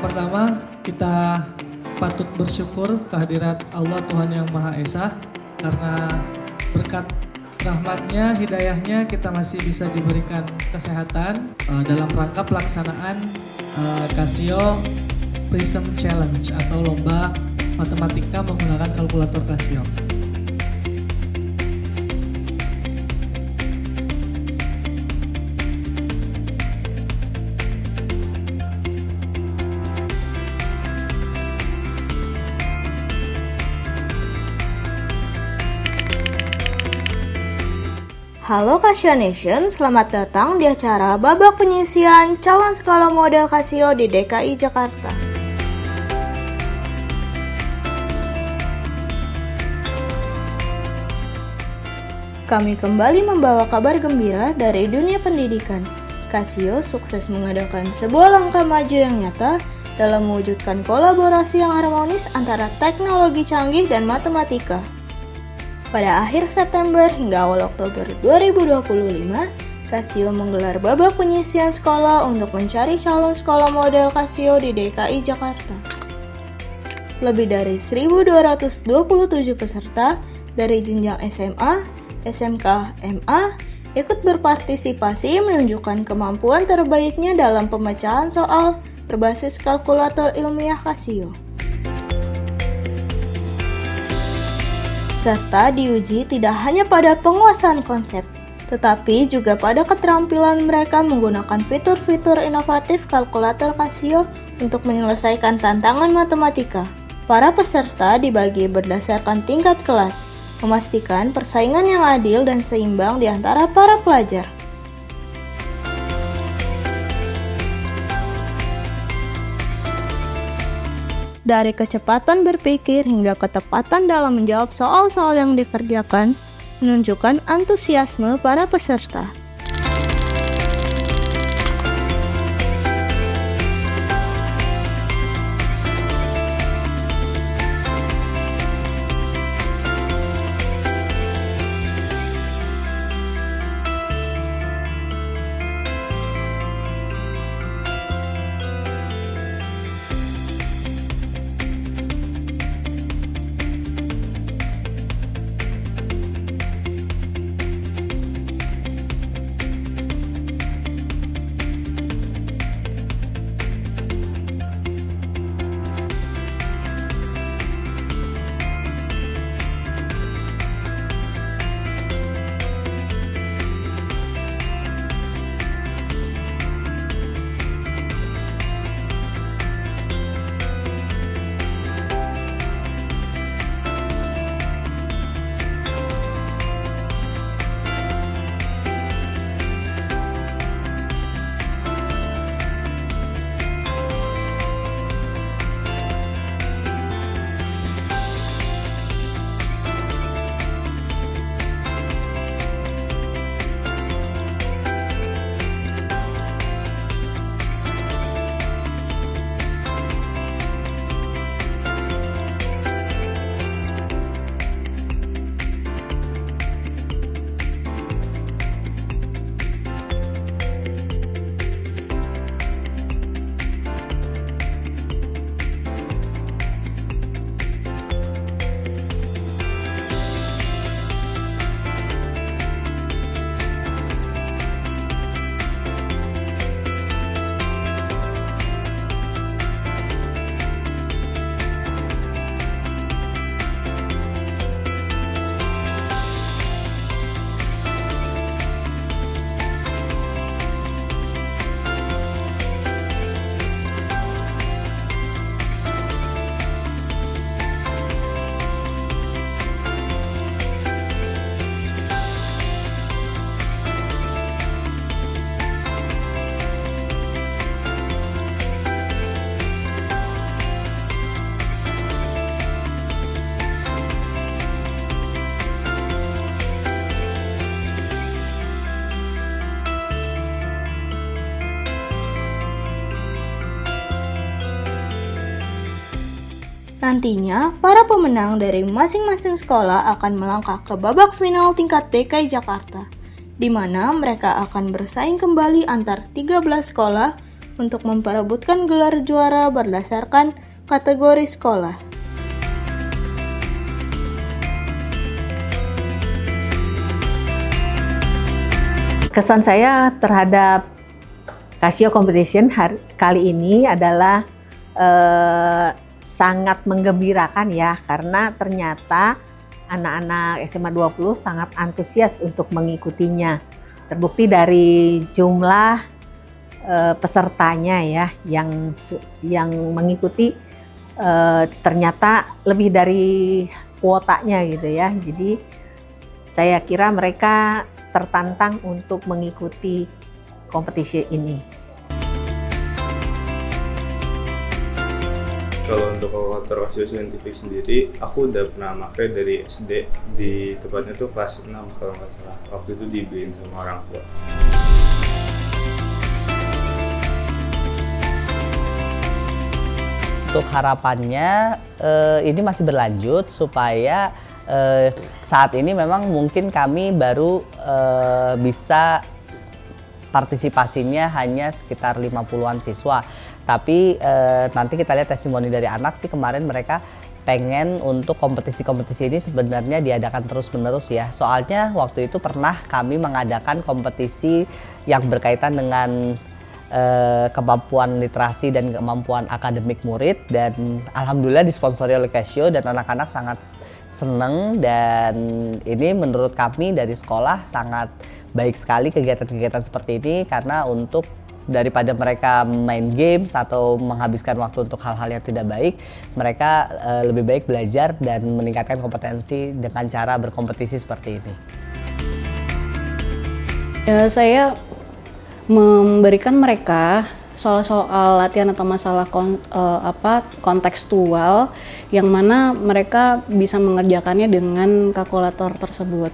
pertama kita patut bersyukur kehadirat Allah Tuhan Yang Maha Esa, karena berkat rahmatnya, hidayahnya kita masih bisa diberikan kesehatan dalam rangka pelaksanaan Casio Prism Challenge atau lomba matematika menggunakan kalkulator Casio. Halo Casio Nation, selamat datang di acara babak penyisian calon sekolah model Casio di DKI Jakarta. Kami kembali membawa kabar gembira dari dunia pendidikan. Casio sukses mengadakan sebuah langkah maju yang nyata dalam mewujudkan kolaborasi yang harmonis antara teknologi canggih dan matematika. Pada akhir September hingga awal Oktober 2025, Casio menggelar babak penyisian sekolah untuk mencari calon sekolah model Casio di DKI Jakarta. Lebih dari 1.227 peserta dari jenjang SMA, SMK, MA ikut berpartisipasi menunjukkan kemampuan terbaiknya dalam pemecahan soal berbasis kalkulator ilmiah Casio. Serta diuji tidak hanya pada penguasaan konsep, tetapi juga pada keterampilan mereka menggunakan fitur-fitur inovatif kalkulator Casio untuk menyelesaikan tantangan matematika. Para peserta dibagi berdasarkan tingkat kelas, memastikan persaingan yang adil dan seimbang di antara para pelajar. Dari kecepatan berpikir hingga ketepatan dalam menjawab soal-soal yang dikerjakan, menunjukkan antusiasme para peserta. Nantinya, para pemenang dari masing-masing sekolah akan melangkah ke babak final tingkat DKI Jakarta, di mana mereka akan bersaing kembali antar 13 sekolah untuk memperebutkan gelar juara berdasarkan kategori sekolah. Kesan saya terhadap Casio Competition kali ini adalah sangat menggembirakan ya, karena ternyata anak-anak SMA 20 sangat antusias untuk mengikutinya. Terbukti dari jumlah pesertanya ya yang mengikuti ternyata lebih dari kuotanya gitu ya. Jadi saya kira mereka tertantang untuk mengikuti kompetisi ini. Kalau untuk kalkulator Casio Scientific sendiri, aku udah pernah pakai dari SD, di tepatnya tuh kelas 6 kalau nggak salah. Waktu itu dibeliin sama orang tua. Untuk harapannya ini masih berlanjut supaya saat ini memang mungkin kami baru bisa partisipasinya hanya sekitar 50-an siswa. Tapi nanti kita lihat testimoni dari anak sih, kemarin mereka pengen untuk kompetisi-kompetisi ini sebenarnya diadakan terus-menerus ya. Soalnya waktu itu pernah kami mengadakan kompetisi yang berkaitan dengan kemampuan literasi dan kemampuan akademik murid, dan alhamdulillah disponsori oleh Casio dan anak-anak sangat seneng, dan ini menurut kami dari sekolah sangat baik sekali kegiatan-kegiatan seperti ini, karena untuk daripada mereka main games atau menghabiskan waktu untuk hal-hal yang tidak baik, mereka lebih baik belajar dan meningkatkan kompetensi dengan cara berkompetisi seperti ini. Ya, saya memberikan mereka soal-soal latihan atau masalah kontekstual yang mana mereka bisa mengerjakannya dengan kalkulator tersebut.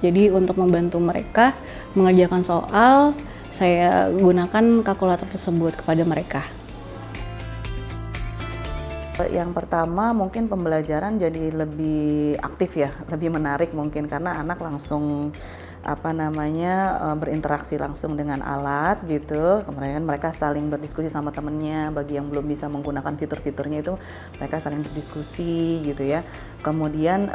Jadi untuk membantu mereka mengerjakan soal, saya gunakan kalkulator tersebut kepada mereka. Yang pertama mungkin pembelajaran jadi lebih aktif ya, lebih menarik mungkin karena anak langsung berinteraksi langsung dengan alat gitu. Kemudian mereka saling berdiskusi sama temennya, bagi yang belum bisa menggunakan fitur-fiturnya itu mereka saling berdiskusi gitu ya. Kemudian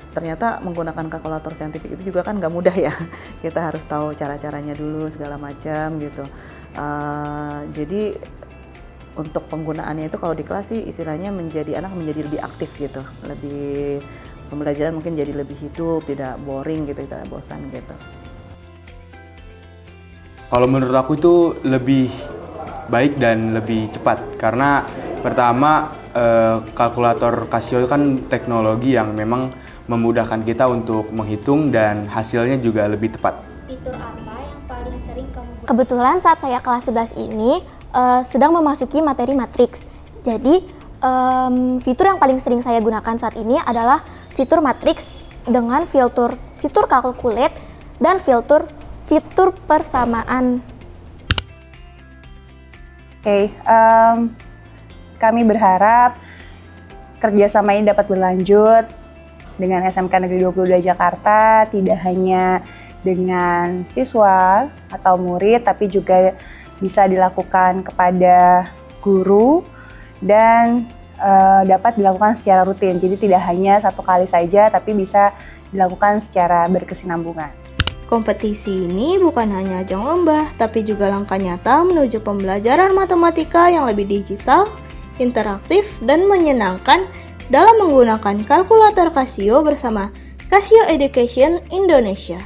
ternyata menggunakan kalkulator saintifik itu juga kan nggak mudah ya. Kita harus tahu cara-caranya dulu segala macam gitu. Jadi untuk penggunaannya itu kalau di kelas sih istilahnya anak menjadi lebih aktif gitu, lebih pembelajaran mungkin jadi lebih hidup, tidak boring gitu, tidak bosan gitu. Kalau menurut aku itu lebih baik dan lebih cepat, karena pertama kalkulator Casio kan teknologi yang memang memudahkan kita untuk menghitung dan hasilnya juga lebih tepat. Fitur apa yang paling sering kamu gunakan? Kebetulan saat saya kelas 11 ini sedang memasuki materi matriks. Jadi fitur yang paling sering saya gunakan saat ini adalah fitur matriks dengan fitur calculate dan fitur persamaan. Oke, kami berharap kerjasama ini dapat berlanjut dengan SMK Negeri 22 Jakarta, tidak hanya dengan siswa atau murid, tapi juga bisa dilakukan kepada guru dan dapat dilakukan secara rutin. Jadi tidak hanya satu kali saja, tapi bisa dilakukan secara berkesinambungan. Kompetisi ini bukan hanya ajang lomba, tapi juga langkah nyata menuju pembelajaran matematika yang lebih digital, interaktif, dan menyenangkan dalam menggunakan kalkulator Casio bersama Casio Education Indonesia.